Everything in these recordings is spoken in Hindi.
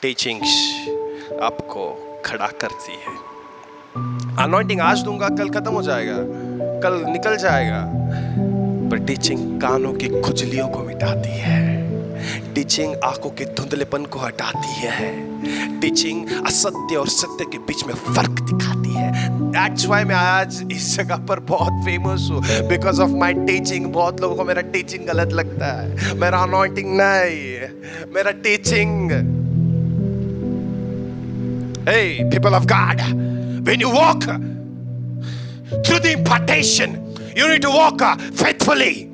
टीचिंग्स आपको खड़ा करती है। अनॉइंटिंग आज दूंगा, कल खत्म हो जाएगा, कल निकल जाएगा, पर टीचिंग कानों की खुजलियों को मिटाती है। टीचिंग आंखों के धुंधलेपन को हटाती है। टीचिंग असत्य और सत्य के बीच में फर्क दिखाती है। That's why मैं आज इस जगह पर बहुत फेमस हूँ, बिकॉज ऑफ माई टीचिंग। बहुत लोगों को मेरा टीचिंग गलत लगता है, मेरा अनॉइंटिंग नहीं, मेरा teaching. Hey, people of God, when you walk through the impartation, you need to walk faithfully.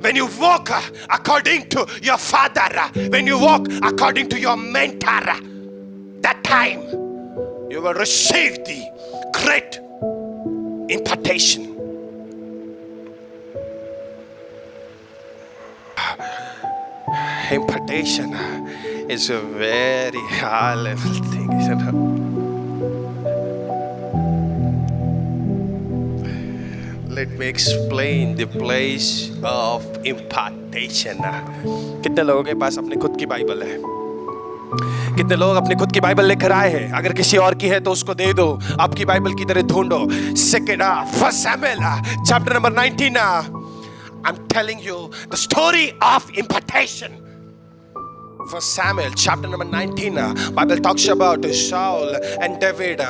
When you walk according to your father, when you walk according to your mentor, that time you will receive the great impartation. Impartation is a very high level thing, isn't it? Let me explain the place of impartation. कितने लोगों के पास अपनी खुद की बाइबल है? कितने लोग अपनी खुद की बाइबल लेकर आए हैं? अगर किसी और की है तो उसको दे दो, आपकी बाइबल की तरह ढूंढो। First Samuel chapter number 19. I'm telling you the story of impartation. First Samuel chapter number 19. Bible talks about Saul and David.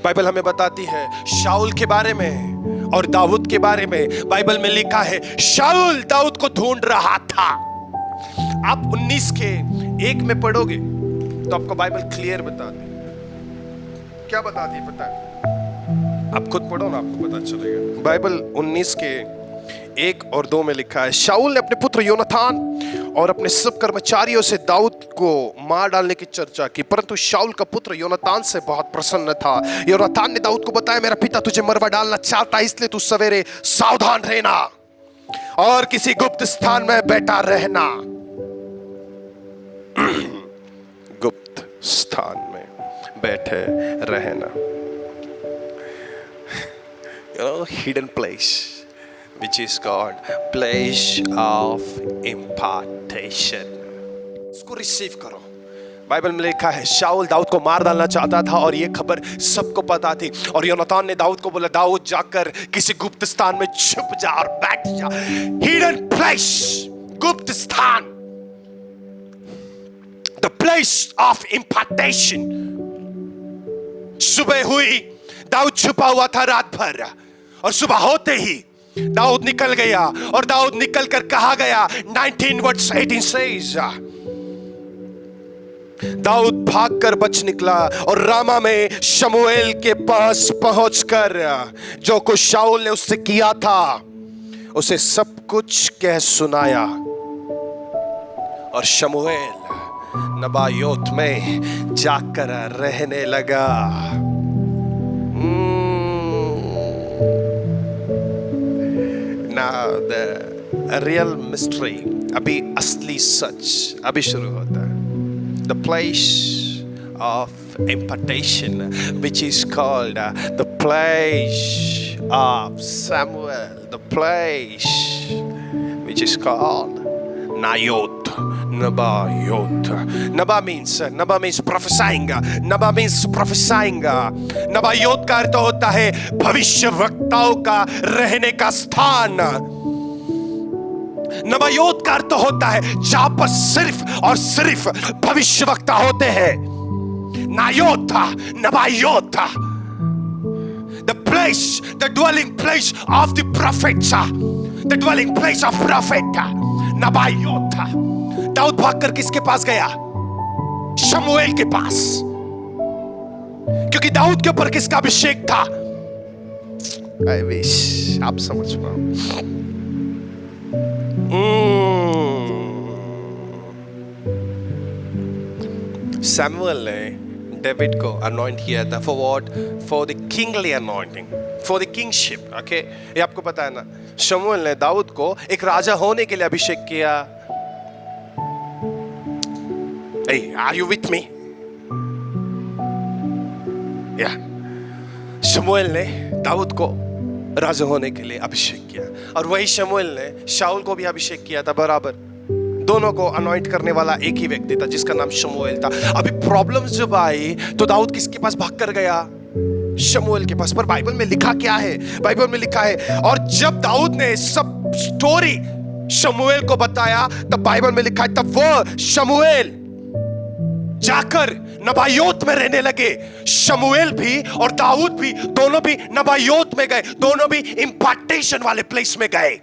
Bible हमें बताती है शाऊल के बारे में और दाऊद के बारे में। बाइबल में लिखा है शाऊल दाऊद को ढूंढ रहा था। आप 19 के 1 में पढ़ोगे तो आपको बाइबल क्लियर बताती है। क्या बताती है पता है? आप खुद पढ़ो ना, आपको पता चलेगा। बाइबल 19 के 1 और 2 में लिखा है शाऊल ने अपने पुत्र योनातान और अपने सब कर्मचारियों से दाऊद को मार डालने की चर्चा की, परंतु शाऊल का पुत्र योनातान से बहुत प्रसन्न था। योनातान ने दाऊद को बताया मेरा पिता तुझे मरवा डालना चाहता है, इसलिए तू सवेरे सावधान रहना और किसी गुप्त स्थान में बैठा रहना। गुप्त स्थान में बैठे रहना। Hidden place, which is called place of impartation. इसको रिसीव करो। बाइबल में लिखा है शाऊल दाऊद को मार डालना चाहता था और ये खबर सबको पता थी। और योनातान ने दाऊद को बोला दाऊद जाकर किसी गुप्त स्थान में छुप जा और बैठ जा। Hidden place, गुप्त स्थान, the place of impartation. सुबह हुई, दाऊद छुपा हुआ था रात भर, और सुबह होते ही दाऊद निकल गया। और दाऊद निकल कर कहा गया 19:18 says दाऊद भागकर बच निकला और रामा में शमूएल के पास पहुंचकर जो कुछ शाऊल ने उससे किया था उसे सब कुछ कह सुनाया। और शमूएल नबायोत में जाकर रहने लगा। Now the real mystery, अभी असली सच अभी शुरू होता है। The place of impartation, which is called the place of Samuel, the place which is called Nayot, Nabayot. Naba means prophesying. Naba means prophesying. Nabayot का अर्थ होता है भविष्यवक्ताओं का रहने का स्थान। नबायोत का अर्थ होता है जहां पर सिर्फ और सिर्फ भविष्यवक्ता होते हैं। नायोत, नबायोत, the place, the dwelling place of the prophets, the dwelling place of prophet, नबायोत। Dawood भागकर किसके पास गया? शमूएल के पास, क्योंकि दाऊद के ऊपर किसका अभिषेक था? I wish आप समझ पाओ। सैमुअल ने डेविड को अनॉइंट किया था for what? For the kingly anointing, for the kingship. Okay, ये आपको पता है ना। शमूएल ने दाऊद को एक राजा होने के लिए अभिषेक किया। Hey, are you with me? Yeah. शमूएल ने दाऊद को राजा होने के लिए अभिषेक किया और वही शमूएल ने शाऊल को भी अभिषेक किया था बराबर। दोनों को अनॉइंट करने वाला एक ही व्यक्ति था जिसका नाम शमूएल था। अभी प्रॉब्लम्स जब आई तो दाऊद किसके पास भाग कर गया? शमूएल के पास। पर बाइबल में लिखा क्या है? बाइबल में लिखा है, और जब दाऊद ने सब स्टोरी शमूएल को बताया तब बाइबल में लिखा है, तब वो शमूएल जाकर नबायोत में रहने लगे। शमूएल भी और दाऊद भी, दोनों भी नबायोत में गए, दोनों भी इंपार्टेशन वाले प्लेस में गए।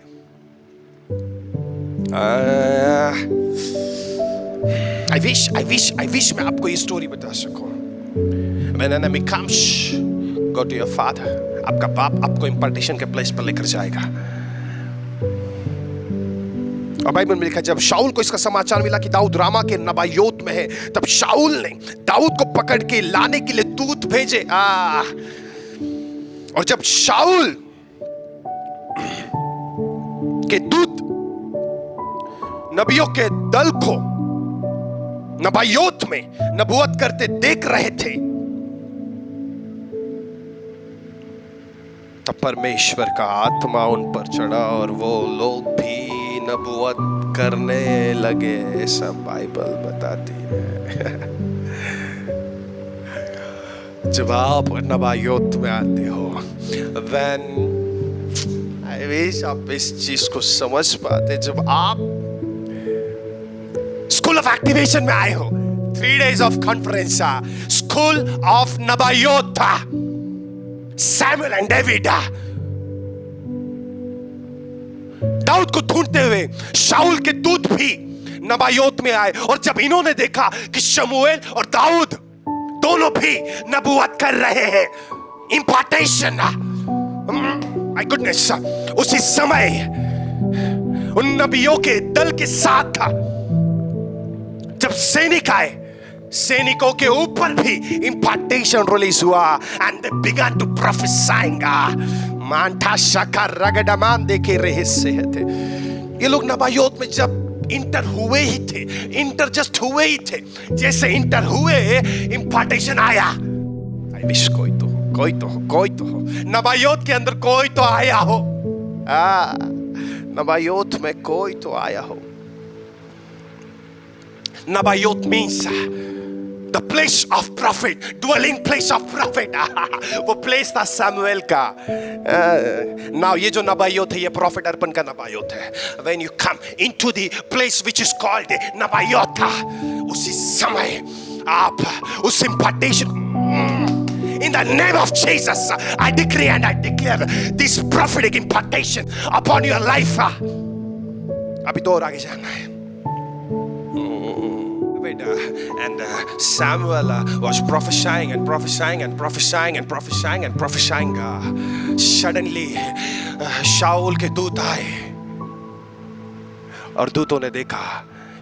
I wish मैं आपको ये स्टोरी बता सकूं। When an enemy comes, go to your father. आपका बाप आपको इंपार्टेशन के प्लेस पर लेकर जाएगा। और बाइबल में लिखा, जब शाऊल को इसका समाचार मिला कि दाऊद रामा के नबायोत में है, तब शाऊल ने दाऊद को पकड़ के लाने के लिए दूत भेजे। और जब शाऊल के दूत नबियों के दल को नबायोत में नबूवत करते देख रहे थे, तब परमेश्वर का आत्मा उन पर चढ़ा और वो लोग भी नबूवत करने लगे। ऐसा बाइबल बताती है। जब आप नबायोत में आते हो, when I wish आप इस चीज को समझ पाते, जब आप स्कूल ऑफ एक्टिवेशन में आए हो, 3 days of conference, school of नबायोत था, सैमुअल एंड डेविड दाऊद को ढूंढते हुए शाऊल के दूत भी नबायोत में आए। और जब इन्होंने देखा कि शमूएल और दाऊद दोनों भी नबूवत कर रहे हैं, इंपार्टेशन, माय गुडनेस, उसी समय उन नबियों के दल के साथ था, जब सैनिक आए, सैनिकों के ऊपर भी इंपार्टेशन रिलीज हुआ, and they began to prophesying. मांठा शाखा रगडमान देखे रहस्य थे। ये लोग नबायोत में जब इंटर हुए ही थे, इंटर जस्ट हुए ही थे, जैसे इंटर हुए इंपार्टेशन आया। आई विश कोई तो हो नबायोत के अंदर, कोई तो आया हो। नबायोत में कोई तो आया हो। Nabayot means the place of prophet, dwelling place of prophet. वो place था सैमुएल का। Now ये जो नबायोत है, ये प्रॉफिट अर्पण का नबायोत है। When you come into the place which is called नबायोत, उसी समय आप उस impartation, in the name of Jesus, I decree and I declare this prophetic impartation upon your life. अभी तो और आगे जाना है। And Samuel was prophesying and prophesying and prophesying and prophesying and prophesying. Suddenly शाऊल के दूत आए और दूतों ने देखा,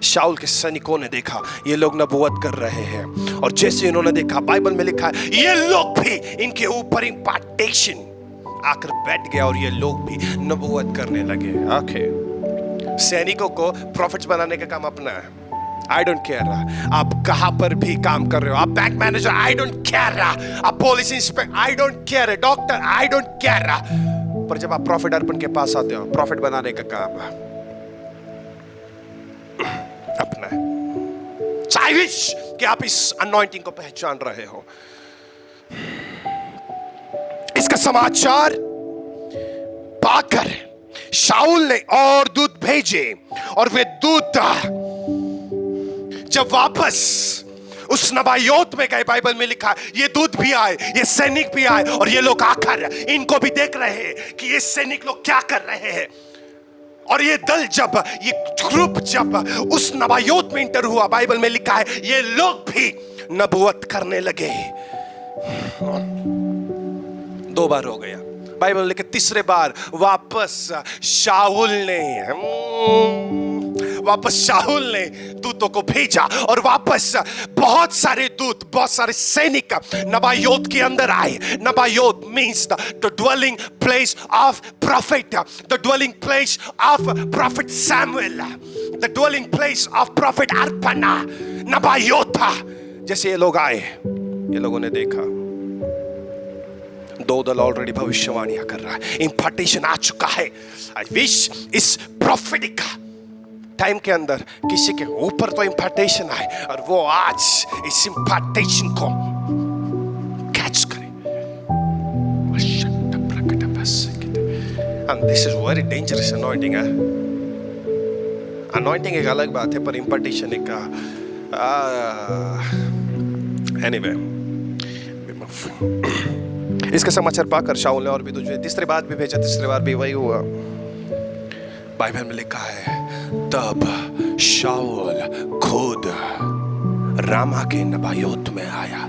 शाऊल के सैनिकों ने देखा, ये लोग नबूवत कर रहे हैं। और जैसे इन्होंने देखा, बाइबल में लिखा है, ये लोग भी, इनके ऊपर इंपार्टेशन आकर बैठ गया और ये लोग भी नबूवत करने लगे। ओके, सैनिकों को प्रॉफिट्स बनाने का काम अपना है। I don't care आप कहां पर भी काम कर रहे हो, आप bank manager, I don't care आप police inspector, I don't care doctor, I don't care, पर जब आप प्रॉफिट अर्पण के पास आते हो, प्रॉफिट बनाने का काम अपना है। So I wish कि आप इस अनॉइंटिंग को पहचान रहे हो। इसका समाचार पाकर शाऊल ने और दूत भेजे, और वे दूत जब वापस उस नबायोत में गए, बाइबल में लिखा है, ये दूत भी आए, ये सैनिक भी आए, और ये लोग आकर इनको भी देख रहे हैं कि ये सैनिक लोग क्या कर रहे हैं। और ये दल जब, ये ग्रुप जब उस नबायोत में इंटर हुआ, बाइबल में लिखा है, ये लोग भी नबूवत करने लगे। 2 बार हो गया, बाइबल में लिखा, तीसरे बार वापस शाऊल ने दूतों को भेजा, और वापस बहुत सारे दूत, बहुत सारे सैनिक नबायोत के अंदर आए। नबायोत means the dwelling place of prophet, the dwelling place of prophet Samuel, the dwelling place of prophet अर्पणा नबायोत था। जैसे ये लोग आए, ये लोगों ने देखा 2 दल ऑलरेडी भविष्यवाणियां कर रहा है, इंपार्टेशन आ चुका है। आई विश इस प्रॉफिटिक टाइम के अंदर किसी के ऊपर तो इम्पार्टेशन आए और वो आज इस इम्पार्टेशन को कैच करे। And this is very dangerous anointing है। Anointing एक अलग बात है, पर impartation एक anyway। इसके समाचार पाकर शाऊल ने और भी तुझे तीसरी बार भी भेजा, तीसरी बार भी वही हुआ। बाइबल में लिखा है तब शाऊल खुद रामा के नबायोत में आया।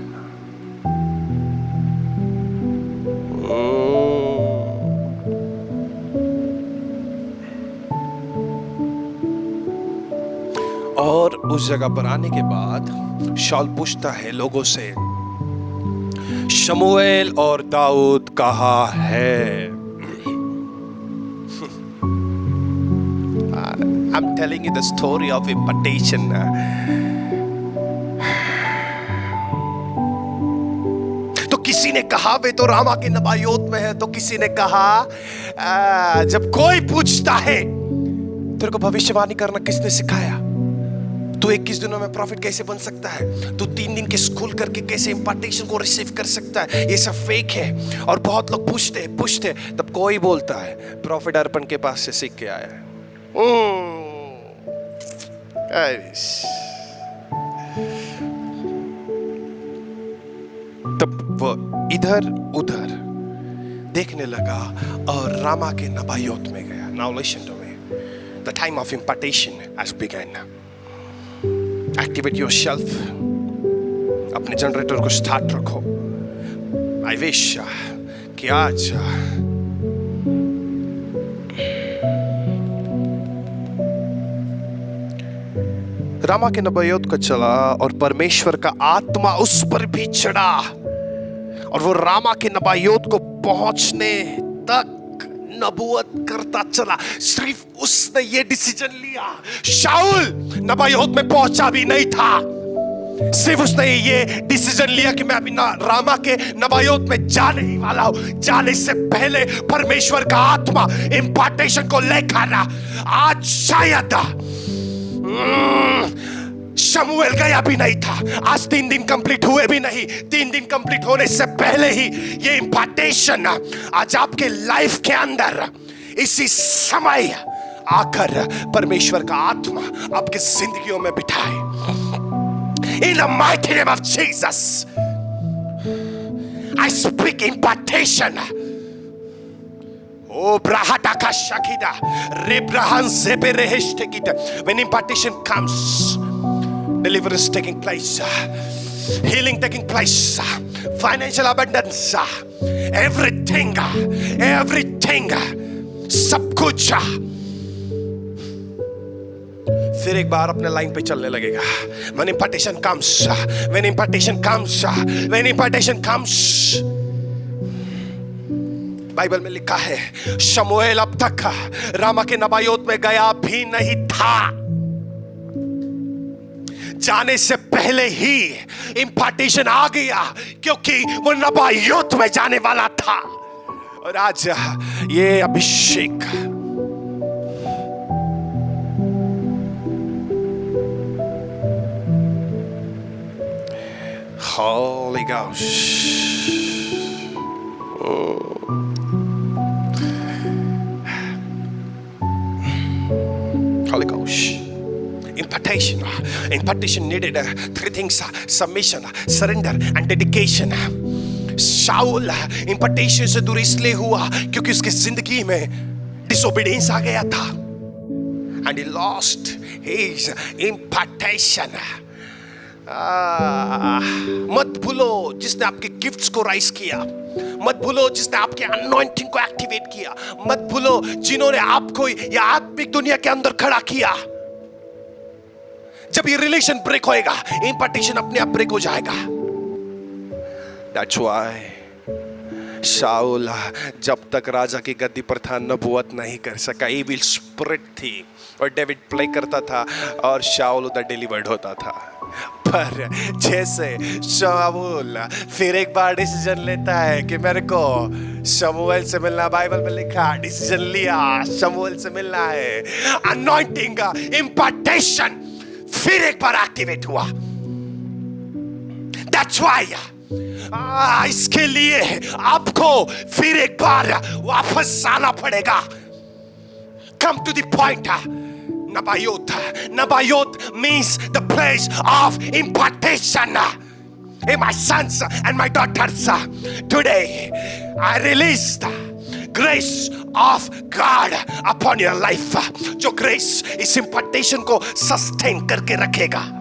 और उस जगह पर आने के बाद शाऊल पूछता है लोगों से, शमूएल और दाऊद कहाँ है? I'm telling you the story of impartation. तो किसी ने कहा वे तो रामा के नबायोत में है, तो किसी ने कहा जब कोई पूछता है तेरे को भविष्यवाणी करना किसने सिखाया? तू 21 दिनों में प्रॉफिट कैसे बन सकता है? तू 3 दिन के स्कूल करके कैसे इम्पार्टेशन को रिसीव कर सकता है? ये सब फेक है। और बहुत लोग पूछते तब कोई बोलता है प्रॉफिट अर्पण के पास से सीख के आया है। तब वो इधर उधर देखने लगा और रामा के नबायोत में गया। Now listen to me. The time of impartation has begun. Activate yourself. अपने जनरेटर को स्टार्ट रखो। I wish कि आज रामा के नबायोत को चला और परमेश्वर का आत्मा उस पर भी चढ़ा और वो रामा के नबायोत को पहुंचने तक नबूवत करता चला। सिर्फ उसने ये डिसीजन लिया, शाऊल नबायोत में पहुंचा भी नहीं था, सिर्फ उसने ये डिसीजन लिया कि मैं अभी रामा के नबायोत में जाने ही वाला हूं। जाने से पहले परमेश्वर का आत्मा इम्पार्टेशन को लेकर आज शायद शमूएल गया भी नहीं था। आज 3 दिन कंप्लीट हुए भी नहीं, 3 दिन कंप्लीट होने से पहले ही ये इम्पार्टेशन आज आपके लाइफ के अंदर इसी समय आकर परमेश्वर का आत्मा आपके जिंदगियों में बिठाए। In the mighty name of Jesus, I speak impartation. Oh, brahataka shakida, rebrahan zebereheshtekida. When impartation comes, deliverance taking place, healing taking place, financial abundance, everything, सब कुछ फिर एक बार अपने लाइन पे चलने लगेगा। When impartation comes, when impartation comes, when impartation comes, Bible में लिखा है शमूएल अब तक रामा के नबायोत में गया भी नहीं था। जाने से पहले ही इम्पार्टेशन आ गया क्योंकि वो नबायोत में जाने वाला था। और आज ये अभिषेक Holy Ghost, Holy Ghost. Impartation needed 3 things: submission, surrender and dedication. शाऊल इम्पार्टेशन से दूर इसलिए हुआ क्योंकि उसकी जिंदगी में डिसोबीडियंस आ गया था, and he lost his impartation. मत भूलो जिसने आपके गिफ्ट्स को राइज किया, मत भूलो जिसने आपके अनॉइंटिंग को एक्टिवेट किया, मत भूलो जिन्होंने आपको या आत्मिक दुनिया के अंदर खड़ा किया। जब ये रिलेशन ब्रेक होएगा, इम्पार्टेशन अपने आप ब्रेक हो जाएगा। That's why शाऊल जब तक राजा की गद्दी पर था नबूवत नहीं कर सका। इविल स्पिरिट थी और डेविड प्ले करता था और शाऊल उधर डिलीवर्ड होता था। पर जैसे शाऊल फिर एक बार डिसीजन लेता है कि मेरे को शमूएल से मिलना, बाइबल में लिखा, डिसीजन लिया, शमूएल से मिलना है। अनॉइंटिंग का इम्पार्टेशन फिर एक बार एक्टिवेट हुआ। That's why इसके लिए आपको फिर एक बार वापस आना पड़ेगा। Come to the point. Nabayot. Nabayot means the place of impartation. Hey, my sons and my daughters, today I release the grace of God upon your life. जो grace इस impartation को sustain करके रखेगा।